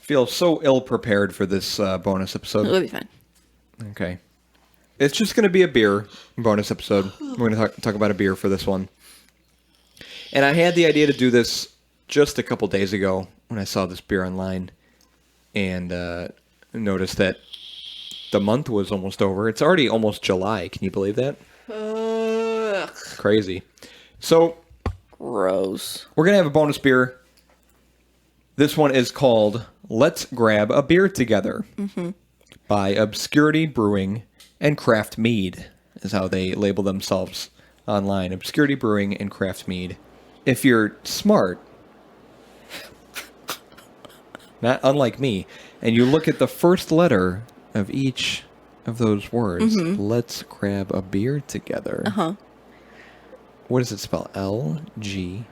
feel so ill-prepared for this bonus episode. It'll be fine. Okay. It's just going to be a beer bonus episode. We're going to talk about a beer for this one. And I had the idea to do this just a couple days ago when I saw this beer online and noticed that the month was almost over. It's already almost July. Can you believe that? Crazy. So, Gross. we're going to have a bonus beer. This one is called Let's Grab a Beer Together by Obscurity Brewing and Craft Mead, is how they label themselves online. Obscurity Brewing and Craft Mead. If you're smart, not unlike me, and you look at the first letter of each of those words, let's grab a beer together. Uh-huh. What does it spell? L-G-B-N.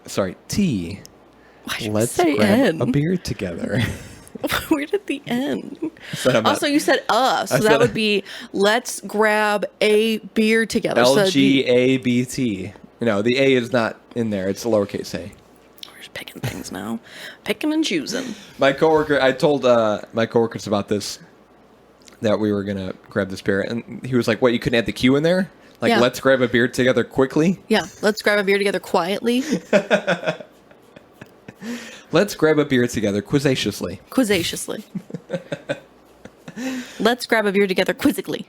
Sorry, T. Why'd you Let's say grab N? a beer together. Where did the N? Also, You said so that would be let's grab a beer together. L-G-A-B-T. No, the A is not in there. It's lowercase a. We're just picking things now. Picking and choosing. My coworker, I told my coworkers about this, that we were going to grab this beer. And he was like, what, you couldn't add the Q in there? Like, Yeah. let's grab a beer together quickly? Yeah, let's grab a beer together quietly. Let's grab a beer together quizzaciously. Quizzaciously. Let's grab a beer together quizzically.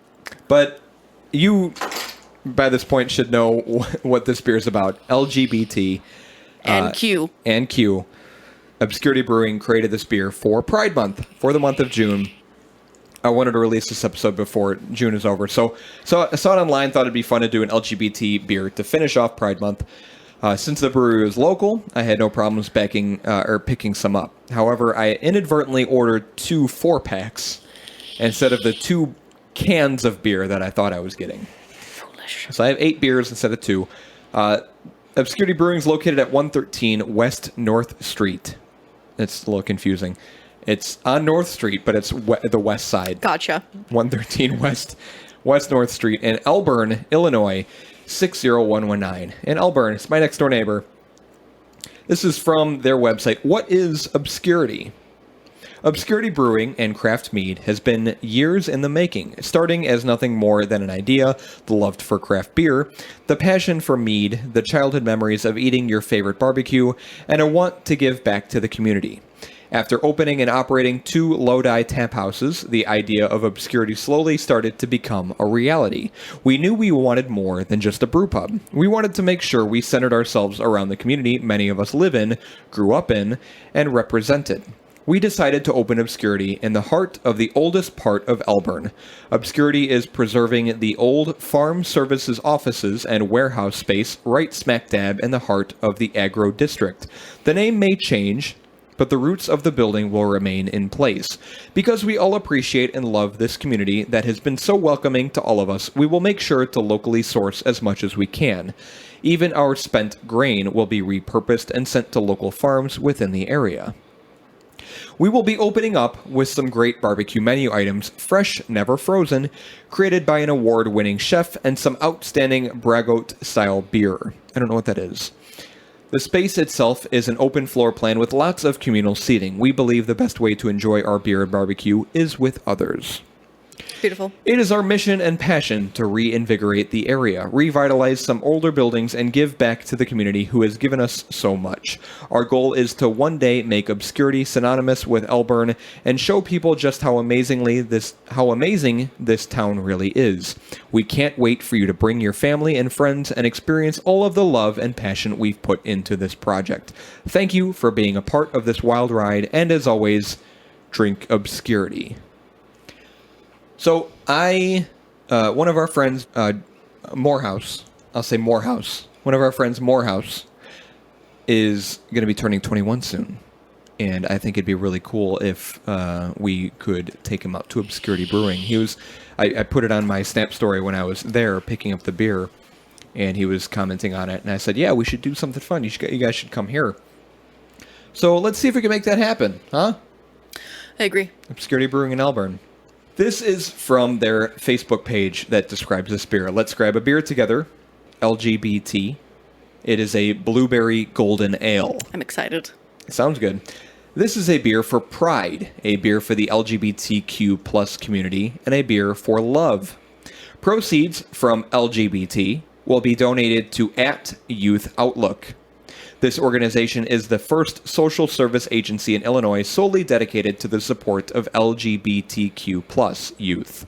But you, by this point, should know what this beer is about. LGBT And Q. and Q. Obscurity Brewing created this beer for Pride Month, for the month of June. I wanted to release this episode before June is over. So I saw it online, thought it'd be fun to do an LGBT beer to finish off Pride Month. Since the brewery was local, I had no problems picking some up. However, I inadvertently ordered 2 4-packs instead of the 2 cans of beer that I thought I was getting. Foolish. So I have 8 beers instead of 2. Obscurity Brewing is located at 113 West North Street. It's a little confusing. It's on North Street, but it's the west side. Gotcha. 113 West North Street in Elburn, Illinois, 60119. In Elburn, it's my next door neighbor. This is from their website. What is Obscurity? Obscurity Brewing and Craft Mead has been years in the making, starting as nothing more than an idea, the love for craft beer, the passion for mead, the childhood memories of eating your favorite barbecue, and a want to give back to the community. After opening and operating 2 Lodi tap houses, the idea of Obscurity slowly started to become a reality. We knew we wanted more than just a brew pub. We wanted to make sure we centered ourselves around the community many of us live in, grew up in, and represented. We decided to open Obscurity in the heart of the oldest part of Elburn. Obscurity is preserving the old farm services offices and warehouse space right smack dab in the heart of the agro district. The name may change, but the roots of the building will remain in place. Because we all appreciate and love this community that has been so welcoming to all of us, we will make sure to locally source as much as we can. Even our spent grain will be repurposed and sent to local farms within the area. We will be opening up with some great barbecue menu items, fresh, never frozen, created by an award-winning chef, and some outstanding Bragote-style beer. I don't know what that is. The space itself is an open floor plan with lots of communal seating. We believe the best way to enjoy our beer and barbecue is with others. Beautiful. It is our mission and passion to reinvigorate the area, revitalize some older buildings, and give back to the community who has given us so much. Our goal is to one day make Obscurity synonymous with Elburn and show people just how amazing this town really is. We can't wait for you to bring your family and friends and experience all of the love and passion we've put into this project. Thank you for being a part of this wild ride, and as always, drink Obscurity. So one of our friends, Morehouse, one of our friends, Morehouse, is going to be turning 21 soon. And I think it'd be really cool if we could take him out to Obscurity Brewing. I put it on my Snap story when I was there picking up the beer, and he was commenting on it. And I said, yeah, we should do something fun. You guys should come here. So let's see if we can make that happen, huh? I agree. Obscurity Brewing in Elburn. This is from their Facebook page that describes this beer. Let's grab a beer together. LGBT. It is a blueberry golden ale. I'm excited. Sounds good. This is a beer for pride, a beer for the LGBTQ plus community, and a beer for love. Proceeds from LGBT will be donated to @Youth Outlook. This organization is the first social service agency in Illinois solely dedicated to the support of LGBTQ plus youth.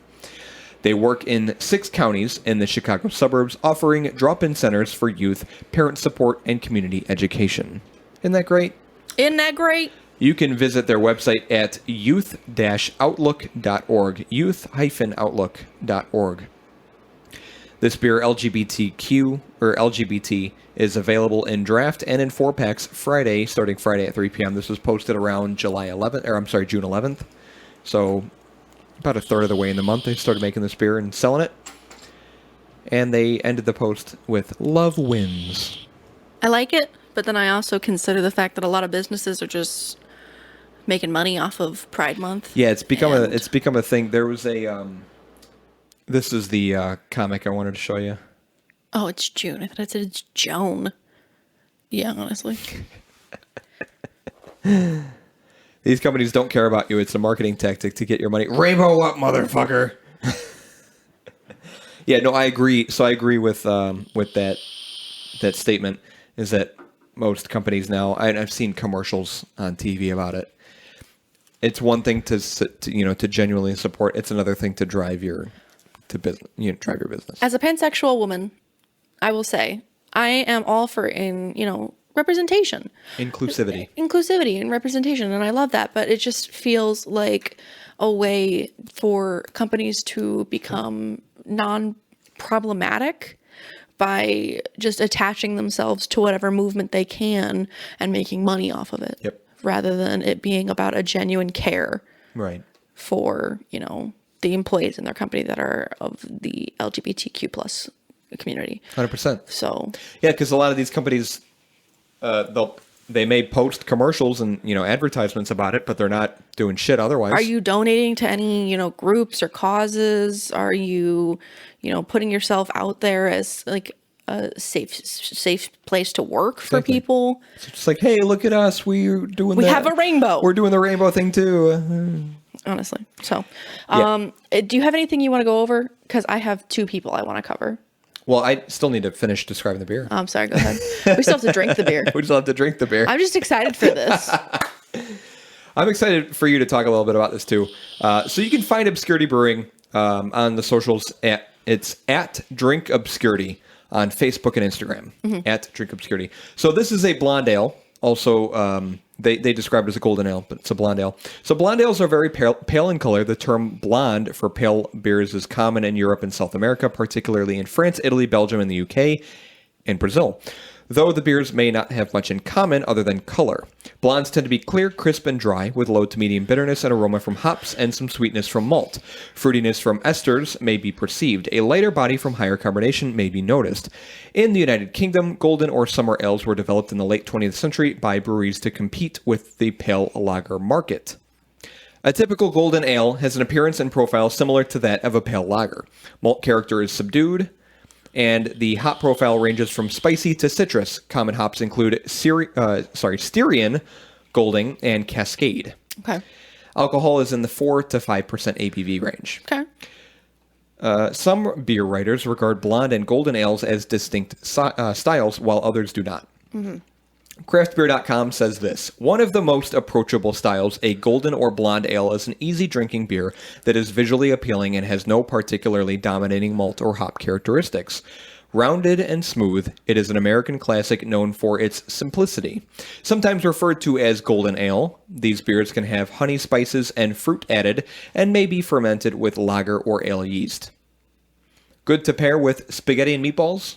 They work in 6 counties in the Chicago suburbs, offering drop-in centers for youth, parent support, and community education. Isn't that great? Isn't that great? You can visit their website at youth-outlook.org, youth-outlook.org. This beer, LGBTQ, or LGBT, is available in draft and in 4-packs starting Friday at 3 p.m. This was posted around June 11th. So about a third of the way in the month, they started making this beer and selling it. And they ended the post with "Love wins." I like it, but then I also consider the fact that a lot of businesses are just making money off of Pride Month. Yeah, it's become a thing. There was a this is the comic I wanted to show you. Oh, it's June. I thought it said it's Joan. Yeah, honestly. These companies don't care about you. It's a marketing tactic to get your money. Rainbow up, motherfucker. Yeah, no, I agree. So I agree with that statement. Is that most companies now? I've seen commercials on TV about it. It's one thing to genuinely support. It's another thing to drive your business. Drive your business. As a pansexual woman, I will say I am all for representation, Inclusivity and representation, and I love that. But it just feels like a way for companies to become non-problematic by just attaching themselves to whatever movement they can and making money off of it. Yep. Rather than it being about a genuine care, right, for the employees in their company that are of the LGBTQ plus community. 100%. So yeah, because a lot of these companies, they may post commercials and advertisements about it, but they're not doing shit otherwise. are you donating to any groups or causes? Are you putting yourself out there as like a safe place to work for people? It's just like, hey, look at us, we have a rainbow. We're doing the rainbow thing too. Honestly. So do you have anything you want to go over? Because I have 2 people I want to cover. Well, I still need to finish describing the beer. I'm sorry, go ahead. We still have to drink the beer. We still have to drink the beer. I'm just excited for this. I'm excited for you to talk a little bit about this too. So you can find Obscurity Brewing on the socials it's at Drink Obscurity on Facebook and Instagram, at Drink Obscurity. So this is a blonde ale. Also, they describe it as a golden ale, but it's a blonde ale. So blonde ales are very pale in color. The term blonde for pale beers is common in Europe and South America, particularly in France, Italy, Belgium, and the UK, and Brazil. Though the beers may not have much in common other than color. Blondes tend to be clear, crisp, and dry, with low to medium bitterness and aroma from hops and some sweetness from malt. Fruitiness from esters may be perceived. A lighter body from higher carbonation may be noticed. In the United Kingdom, golden or summer ales were developed in the late 20th century by breweries to compete with the pale lager market. A typical golden ale has an appearance and profile similar to that of a pale lager. Malt character is subdued, and the hop profile ranges from spicy to citrus. Common hops include Styrian, Golding, and Cascade. Okay. Alcohol is in the 4 to 5% ABV range. Okay. Some beer writers regard blonde and golden ales as distinct styles, while others do not. Mm-hmm. Craftbeer.com says this: one of the most approachable styles, a golden or blonde ale, is an easy drinking beer that is visually appealing and has no particularly dominating malt or hop characteristics. Rounded and smooth, it is an American classic known for its simplicity. Sometimes referred to as golden ale, these beers can have honey, spices, and fruit added and may be fermented with lager or ale yeast. Good to pair with spaghetti and meatballs,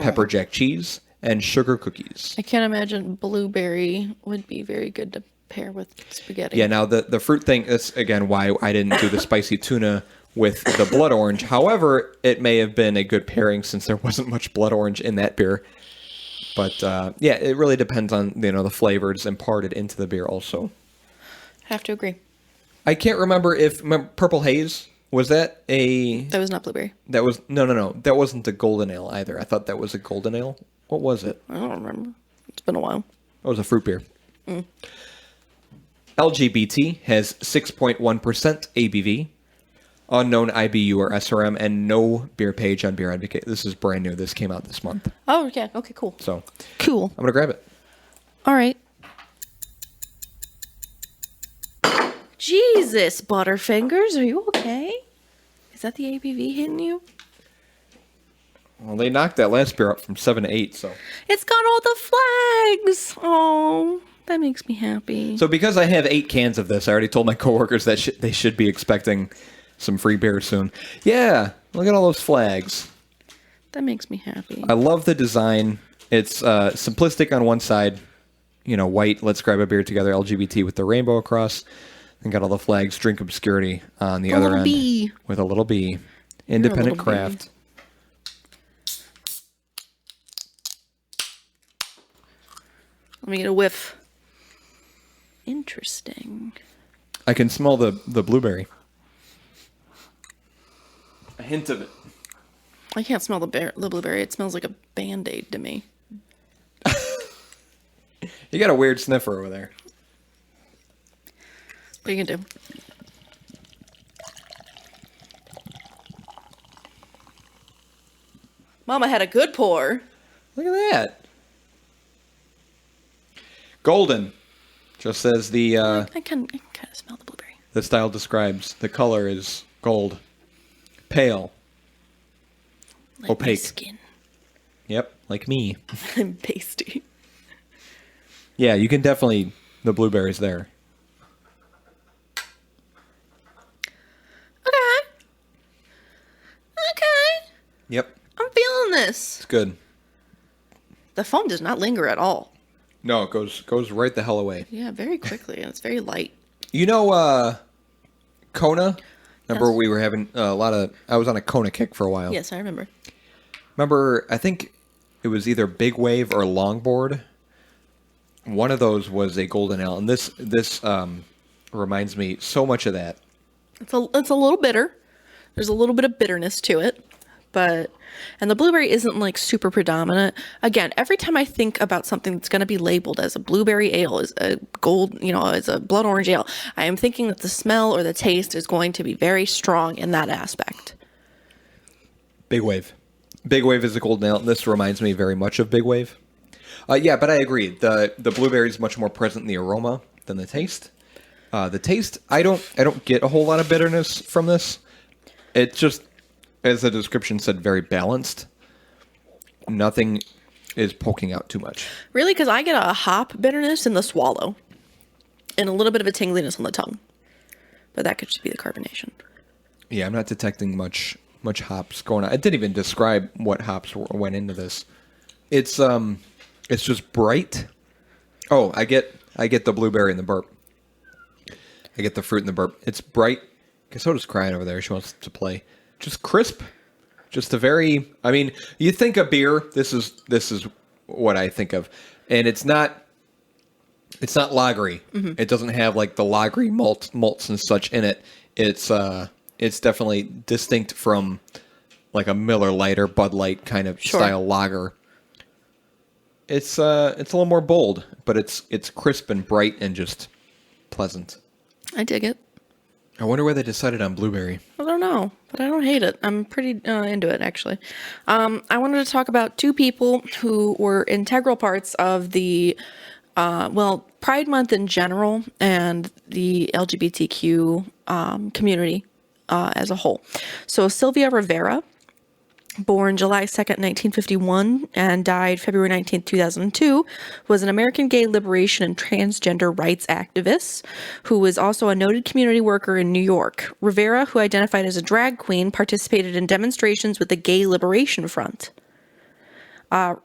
pepper jack cheese, and sugar cookies. I can't imagine blueberry would be very good to pair with spaghetti. Yeah, now the fruit thing is, again, why I didn't do the spicy tuna with the blood orange. However, it may have been a good pairing since there wasn't much blood orange in that beer. But, yeah, it really depends on, the flavors imparted into the beer also. Have to agree. I can't remember Purple Haze, was that a... That was not blueberry. That was... No. That wasn't a golden ale either. I thought that was a golden ale. What was it? I don't remember. It's been a while. It was a fruit beer. LGBT has 6.1% ABV. Unknown IBU or SRM, and no beer page on Beer Advocate. This is brand new. This came out this month. Oh, yeah. Okay, cool. So, Cool. I'm going to grab it. All right. Jesus, Butterfingers, are you okay? Is that the ABV hitting you? Well, they knocked that last beer up from 7 to 8, so. It's got all the flags. Oh, that makes me happy. So because I have 8 cans of this, I already told my coworkers that they should be expecting some free beer soon. Yeah, look at all those flags. That makes me happy. I love the design. It's simplistic on one side, white, let's grab a beer together, LGBT with the rainbow across. And got all the flags, drink obscurity on the other end. B. With a little B. Independent little craft. Let me get a whiff. Interesting. I can smell the blueberry. A hint of it. I can't smell the blueberry. It smells like a Band-Aid to me. You got a weird sniffer over there. What are you gonna do? Mama had a good pour. Look at that. Golden. Just says the I can kind of smell the blueberry. the style describes. The color is gold. Pale. Like Opaque. my skin. Yep, like me. I'm pasty. Yeah, you can definitely... The blueberry's there. Okay. Yep, I'm feeling this. it's good. The foam does not linger at all. No, it goes right the hell away. Yeah, very quickly, and it's very light. Kona? Remember Yes. we were having a lot of... I was on a Kona kick for a while. Yes, I remember. Remember, I think it was either Big Wave or Longboard. One of those was a golden ale, and this reminds me so much of that. It's a little bitter. There's a little bit of bitterness to it, and the blueberry isn't like super predominant. Again, every time I think about something that's going to be labeled as a blueberry ale, as a as a blood orange ale, I am thinking that the smell or the taste is going to be very strong in that aspect. Big Wave. Big Wave is a golden ale. This reminds me very much of Big Wave. Yeah, but I agree. The blueberry is much more present in the aroma than the taste. The taste, I don't get a whole lot of bitterness from this. It's just, as the description said, very balanced. Nothing is poking out too much. Really, because I get a hop bitterness in the swallow, and a little bit of a tingliness on the tongue, but that could just be the carbonation. Yeah, I'm not detecting much hops going on. I didn't even describe what hops went into this. It's just bright. Oh, I get the blueberry and the burp. I get the fruit and the burp. It's bright. So does Crying over there. She wants to play. Just crisp. Just a very... I mean, you think of beer. This is what I think of. And it's not lagery. Mm-hmm. It doesn't have like the lagery malts and such in it. It's definitely distinct from like a Miller Lite or Bud Light kind of style lager. It's a little more bold, but it's crisp and bright and just pleasant. I dig it. I wonder where they decided on blueberry. I don't know, but I don't hate it. I'm pretty into it, actually. I wanted to talk about two people who were integral parts of the, Pride Month in general and the LGBTQ community as a whole. So Sylvia Rivera, born July 2nd, 1951, and died February 19th, 2002, was an American gay liberation and transgender rights activist who was also a noted community worker in New York. Rivera, who identified as a drag queen, participated in demonstrations with the Gay Liberation Front.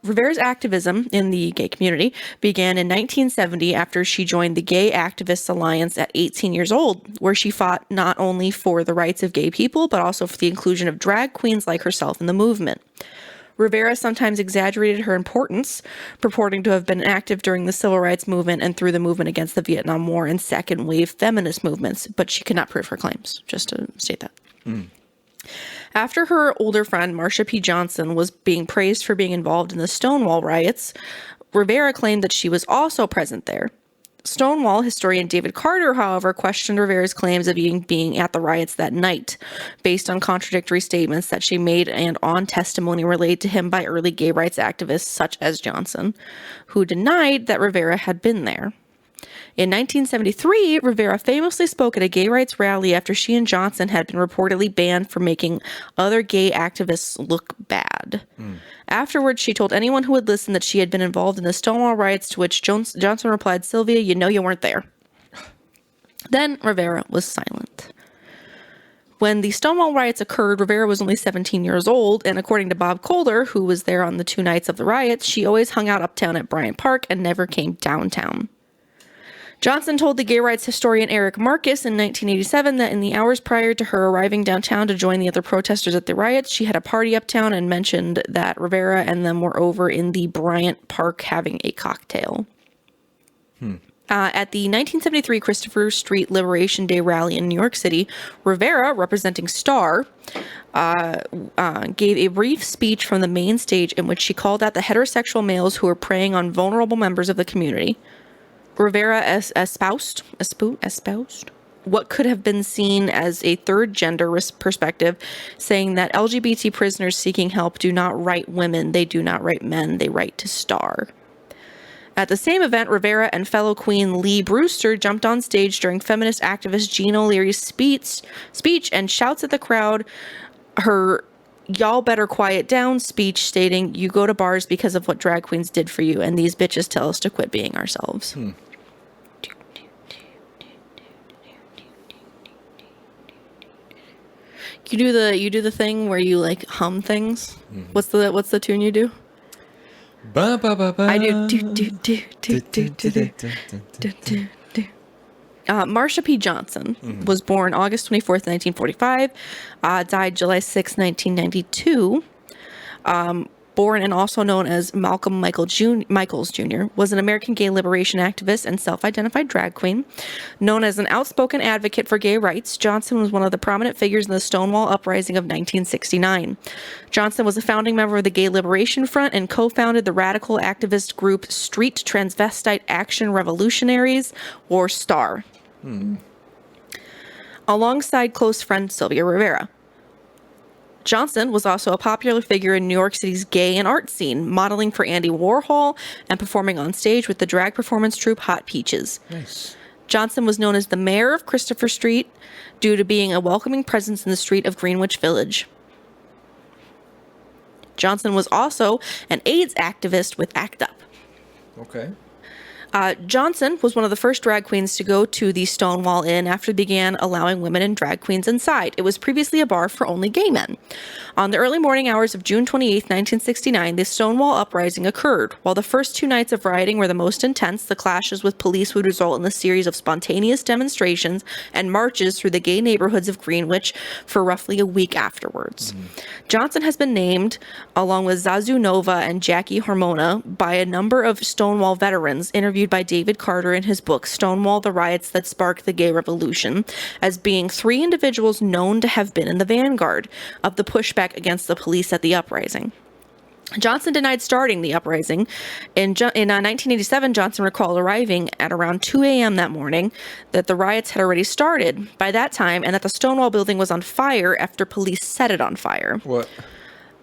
Rivera's activism in the gay community began in 1970 after she joined the Gay Activists Alliance at 18 years old, where she fought not only for the rights of gay people, but also for the inclusion of drag queens like herself in the movement. Rivera sometimes exaggerated her importance, purporting to have been active during the civil rights movement and through the movement against the Vietnam War and second wave feminist movements, but she could not prove her claims, just to state that. After her older friend, Marsha P. Johnson, was being praised for being involved in the Stonewall riots, Rivera claimed that she was also present there. Stonewall historian David Carter, however, questioned Rivera's claims of being at the riots that night, based on contradictory statements that she made and on testimony relayed to him by early gay rights activists such as Johnson, who denied that Rivera had been there. In 1973, Rivera famously spoke at a gay rights rally after she and Johnson had been reportedly banned for making other gay activists look bad. Afterwards, she told anyone who would listen that she had been involved in the Stonewall riots, to which Johnson replied, "Sylvia, you know you weren't there." Then Rivera was silent. When the Stonewall riots occurred, Rivera was only 17 years old, and according to Bob Calder, who was there on the 2 nights of the riots, she always hung out uptown at Bryant Park and never came downtown. Johnson told the gay rights historian Eric Marcus in 1987 that in the hours prior to her arriving downtown to join the other protesters at the riots, she had a party uptown and mentioned that Rivera and them were over in the Bryant Park having a cocktail. At the 1973 Christopher Street Liberation Day rally in New York City, Rivera, representing STAR, gave a brief speech from the main stage in which she called out the heterosexual males who were preying on vulnerable members of the community. Rivera espoused what could have been seen as a third gender perspective, saying that LGBT prisoners seeking help do not right women, they do not right men, they right to STAR. At the same event, Rivera and fellow queen Lee Brewster jumped on stage during feminist activist Jean O'Leary's speech and shouts at the crowd her "y'all better quiet down" speech, stating, "You go to bars because of what drag queens did for you, and these bitches tell us to quit being ourselves." You do the thing where you like hum things. What's the tune you do? Ba, ba, ba, ba. I do. Marsha P. Johnson was born August 24th, 1945, died July 6, 1992. Born and also known as Malcolm Michaels Jr., was an American gay liberation activist and self-identified drag queen. Known as an outspoken advocate for gay rights, Johnson was one of the prominent figures in the Stonewall Uprising of 1969. Johnson was a founding member of the Gay Liberation Front and co-founded the radical activist group Street Transvestite Action Revolutionaries, or STAR, alongside close friend Sylvia Rivera. Johnson was also a popular figure in New York City's gay and art scene, modeling for Andy Warhol and performing on stage with the drag performance troupe Hot Peaches. Nice. Johnson was known as the mayor of Christopher Street due to being a welcoming presence in the street of Greenwich Village. Johnson was also an AIDS activist with ACT UP. Okay. Johnson was one of the first drag queens to go to the Stonewall Inn after it began allowing women and drag queens inside. It was previously a bar for only gay men. On the early morning hours of June 28, 1969, the Stonewall Uprising occurred. While the first 2 nights of rioting were the most intense, the clashes with police would result in a series of spontaneous demonstrations and marches through the gay neighborhoods of Greenwich for roughly a week afterwards. Johnson has been named, along with Zazu Nova and Jackie Hormona, by a number of Stonewall veterans interviewed by David Carter in his book Stonewall: The Riots That Sparked the Gay Revolution, as being 3 individuals known to have been in the vanguard of the pushback against the police at the uprising. Johnson denied starting the uprising. In 1987, Johnson recalled arriving at around 2 a.m. that morning, that the riots had already started by that time, and that the Stonewall building was on fire after police set it on fire. What?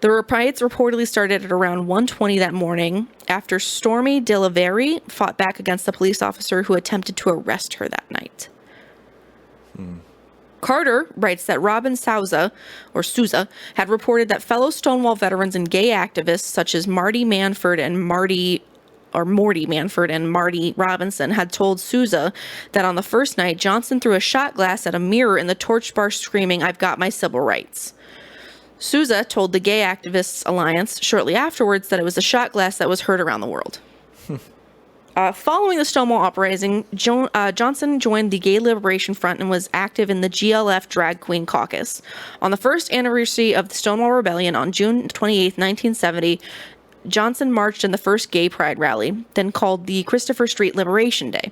The riots reportedly started at around 1:20 that morning after Stormy Delivery fought back against the police officer who attempted to arrest her that night. Carter writes that Robin Souza had reported that fellow Stonewall veterans and gay activists such as Morty Manford and Marty Robinson had told Souza that on the first night, Johnson threw a shot glass at a mirror in the Torch Bar screaming, "I've got my civil rights." Souza told the Gay Activists Alliance shortly afterwards that it was a shot glass that was heard around the world. Following the Stonewall Uprising, Johnson joined the Gay Liberation Front and was active in the GLF Drag Queen Caucus. On the first anniversary of the Stonewall Rebellion on June 28, 1970, Johnson marched in the first gay pride rally, then called the Christopher Street Liberation Day.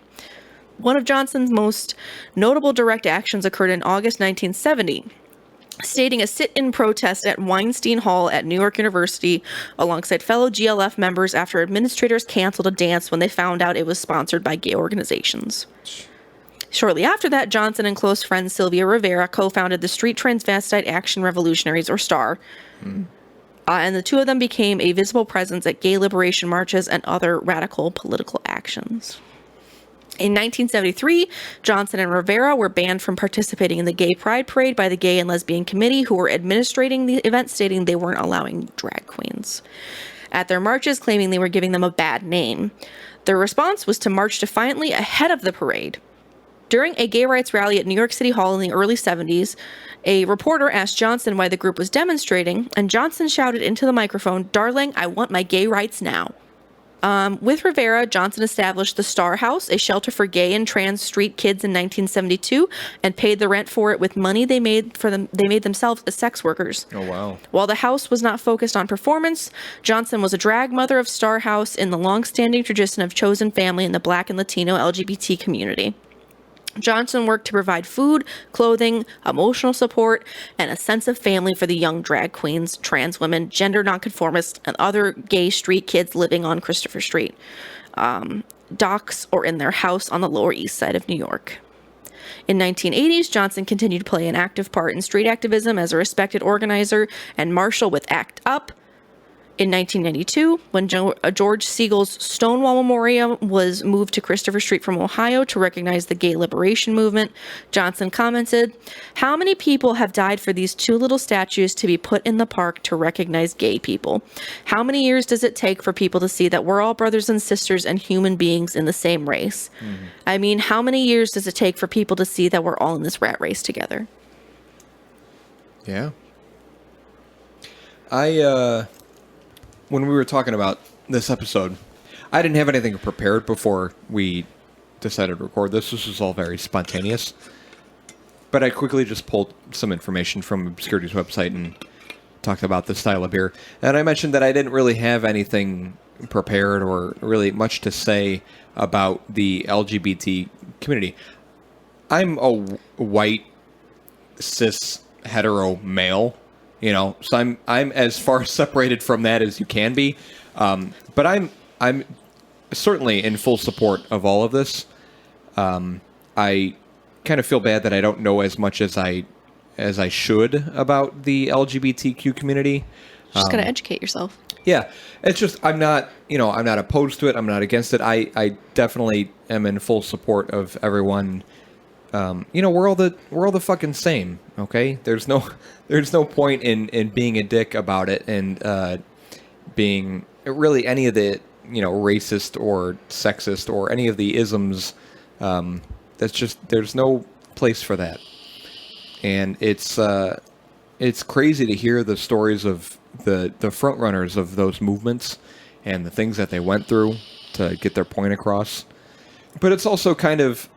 One of Johnson's most notable direct actions occurred in August 1970. stating a sit-in protest at Weinstein Hall at New York University alongside fellow GLF members after administrators canceled a dance when they found out it was sponsored by gay organizations. Shortly after that, Johnson and close friend Sylvia Rivera co-founded the Street Transvestite Action Revolutionaries, or STAR, and the two of them became a visible presence at gay liberation marches and other radical political actions. In 1973, Johnson and Rivera were banned from participating in the Gay Pride Parade by the Gay and Lesbian Committee, who were administrating the event, stating they weren't allowing drag queens at their marches, claiming they were giving them a bad name. Their response was to march defiantly ahead of the parade. During a gay rights rally at New York City Hall in the early 70s, a reporter asked Johnson why the group was demonstrating, and Johnson shouted into the microphone, "Darling, I want my gay rights now." With Rivera, Johnson established the Star House, a shelter for gay and trans street kids in 1972, and paid the rent for it with money they made themselves as sex workers. Oh, wow. While the house was not focused on performance, Johnson was a drag mother of Star House in the long-standing tradition of chosen family in the Black and Latino LGBT community. Johnson worked to provide food, clothing, emotional support, and a sense of family for the young drag queens, trans women, gender nonconformists, and other gay street kids living on Christopher Street, docks, or in their house on the Lower East Side of New York. In 1980s, Johnson continued to play an active part in street activism as a respected organizer and marshal with ACT UP. In 1992, when George Siegel's Stonewall Memorial was moved to Christopher Street from Ohio to recognize the gay liberation movement, Johnson commented, "How many people have died for these two little statues to be put in the park to recognize gay people? How many years does it take for people to see that we're all brothers and sisters and human beings in the same race? I mean, how many years does it take for people to see that we're all in this rat race together?" Yeah. When we were talking about this episode, I didn't have anything prepared before we decided to record this. This was all very spontaneous. But I quickly just pulled some information from Obscurity's website and talked about the style of beer. And I mentioned that I didn't really have anything prepared or really much to say about the LGBT community. I'm a white, cis, hetero male. So I'm as far separated from that as you can be, but I'm certainly in full support of all of this. I kind of feel bad that I don't know as much as I should about the LGBTQ community. Just gotta educate yourself. Yeah, it's just I'm not opposed to it. I'm not against it. I definitely am in full support of everyone. We're all the fucking same. Okay, there's no point in being a dick about it and being really any of the racist or sexist or any of the isms. There's no place for that. And it's crazy to hear the stories of the front runners of those movements and the things that they went through to get their point across. But it's also kind of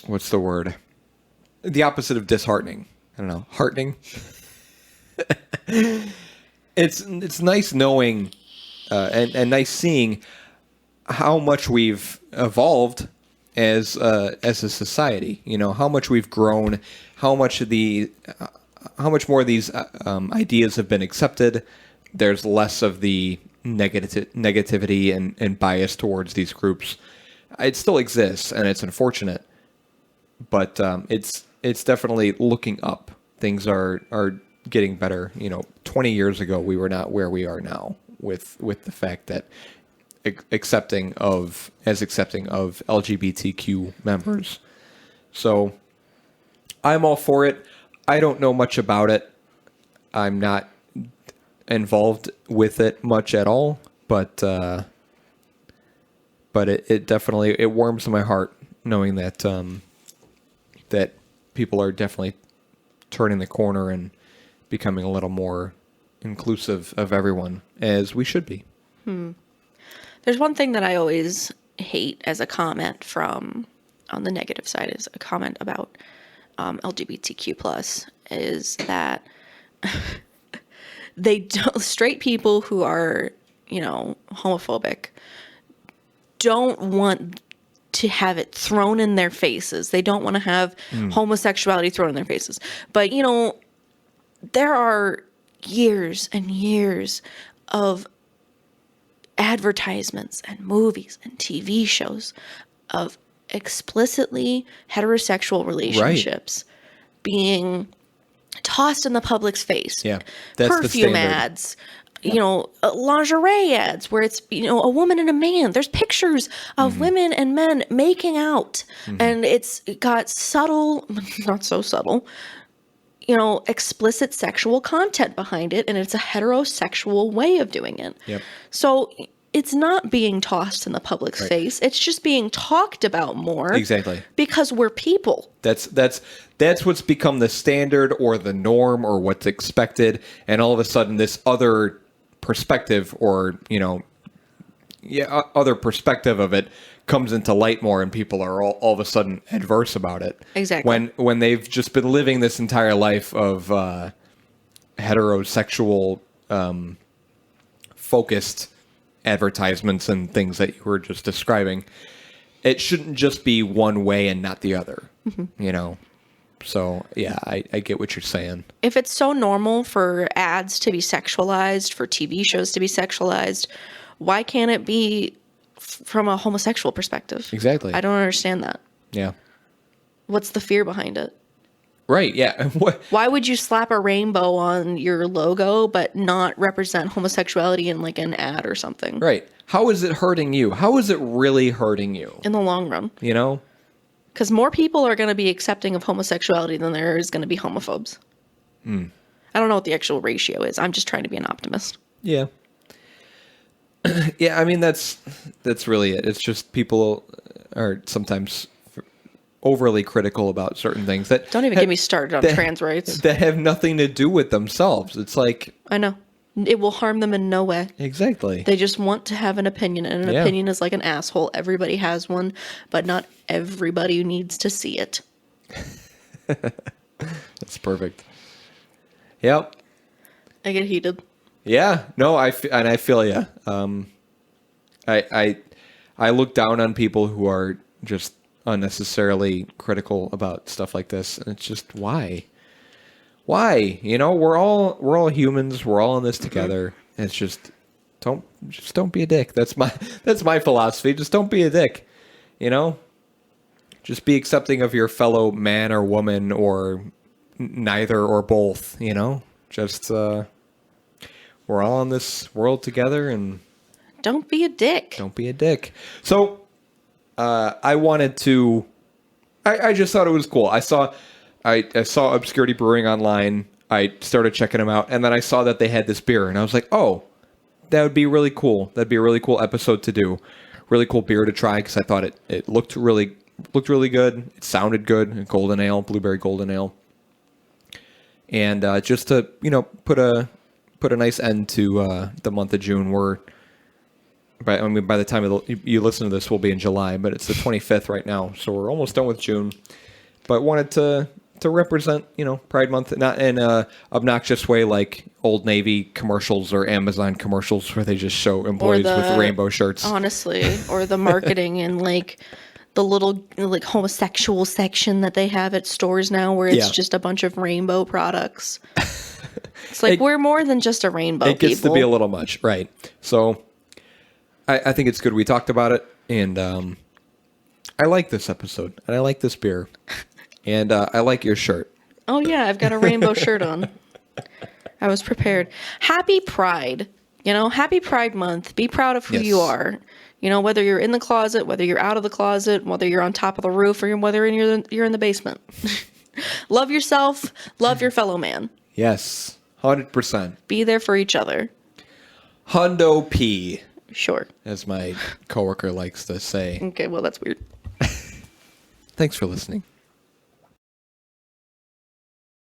what's the word? The opposite of disheartening. I don't know. Heartening. It's nice knowing and nice seeing how much we've evolved as a society. How much we've grown, how much more of these ideas have been accepted. There's less of the negativity and bias towards these groups. It still exists, and it's unfortunate, but it's definitely looking up. Things are getting better. 20 years ago, we were not where we are now with the fact that accepting of LGBTQ members. So I'm all for it. I don't know much about it. I'm not involved with it much at all, but it definitely warms my heart knowing that that people are definitely turning the corner and becoming a little more inclusive of everyone, as we should be. There's one thing that I always hate as a comment from on the negative side is a comment about LGBTQ plus is that straight people who are homophobic don't want to have it thrown in their faces. They don't want to have homosexuality thrown in their faces. But, there are years and years of advertisements and movies and TV shows of explicitly heterosexual relationships being tossed in the public's face. Yeah, that's perfume the standard. ads, lingerie ads where it's, a woman and a man. There's pictures of women and men making out, and it got subtle, not so subtle, explicit sexual content behind it, and it's a heterosexual way of doing it. Yep. So it's not being tossed in the public's face. It's just being talked about more. Exactly. Because we're people. That's what's become the standard or the norm or what's expected, and all of a sudden this other perspective or other perspective of it comes into light more, and people are all of a sudden adverse about it. Exactly. When they've just been living this entire life of heterosexual focused advertisements and things that you were just describing, it shouldn't just be one way and not the other. So yeah, I get what you're saying. If it's so normal for ads to be sexualized, for TV shows to be sexualized, why can't it be from a homosexual perspective? Exactly. I don't understand that. Yeah. What's the fear behind it? Right, yeah. Why would you slap a rainbow on your logo but not represent homosexuality in like an ad or something? Right. How is it hurting you? How is it really hurting you? In the long run. Because more people are going to be accepting of homosexuality than there is going to be homophobes. I don't know what the actual ratio is. I'm just trying to be an optimist. Yeah. Yeah, I mean, that's really it. It's just people are sometimes overly critical about certain things that don't even get me started on trans rights that have nothing to do with themselves. It's like, I know it will harm them in no way. Exactly. They just want to have an opinion, and an opinion is like an asshole. Everybody has one, but not everybody needs to see it. That's perfect. Yep. I get heated. Yeah, no, I feel you. I look down on people who are just unnecessarily critical about stuff like this, and it's just why? We're all humans. We're all in this together. It's just don't be a dick. That's my philosophy. Just don't be a dick. Just be accepting of your fellow man or woman or neither or both. Just. We're all in this world together, and don't be a dick. Don't be a dick. So, I wanted to. I just thought it was cool. I saw Obscurity Brewing online. I started checking them out, and then I saw that they had this beer, and I was like, "Oh, that would be really cool. That'd be a really cool episode to do. Really cool beer to try," because I thought it looked really good. It sounded good. Golden ale, blueberry golden ale, and just to put a nice end to the month of June. By the time you listen to this, we'll be in July, but it's the 25th right now, so we're almost done with June. But wanted to represent, Pride Month, not in a obnoxious way like Old Navy commercials or Amazon commercials where they just show employees with rainbow shirts. Honestly, or the marketing and like the little like homosexual section that they have at stores now, where it's just a bunch of rainbow products. It's like we're more than just a rainbow. It gets to be a little much, right? So I think it's good we talked about it, and I like this episode, and I like this beer, and I like your shirt. Oh yeah, I've got a rainbow shirt on. I was prepared. Happy Pride. Happy Pride Month. Be proud of who you are. Whether you're in the closet, whether you're out of the closet, whether you're on top of the roof, or whether you're in the basement. Love yourself. Love your fellow man. Yes, 100%. Be there for each other. Hundo P. Sure. As my coworker likes to say. Okay, well, that's weird. Thanks for listening.